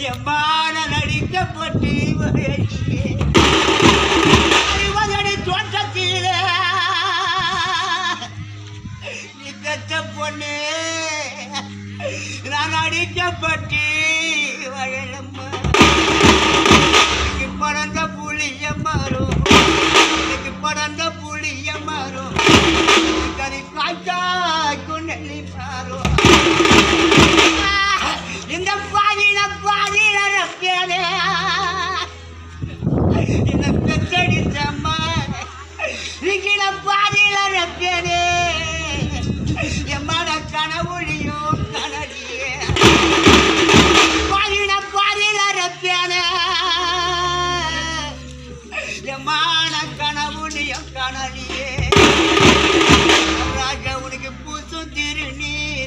எம்மான நடிக்கப்பட்டு தோட்டத்திலே நீ பெற்ற பொண்ணு நான் அடிக்கப்பட்டு வயலம்மா பறந்த புளிய மாறும் எனக்கு பறந்த புளிய மாறும் கறி காய்ச்சாய்க்கும் நெல்லி மாறும் இந்த பாதியில ரப்பேனே என்ன பெற்றடிச்சம்மா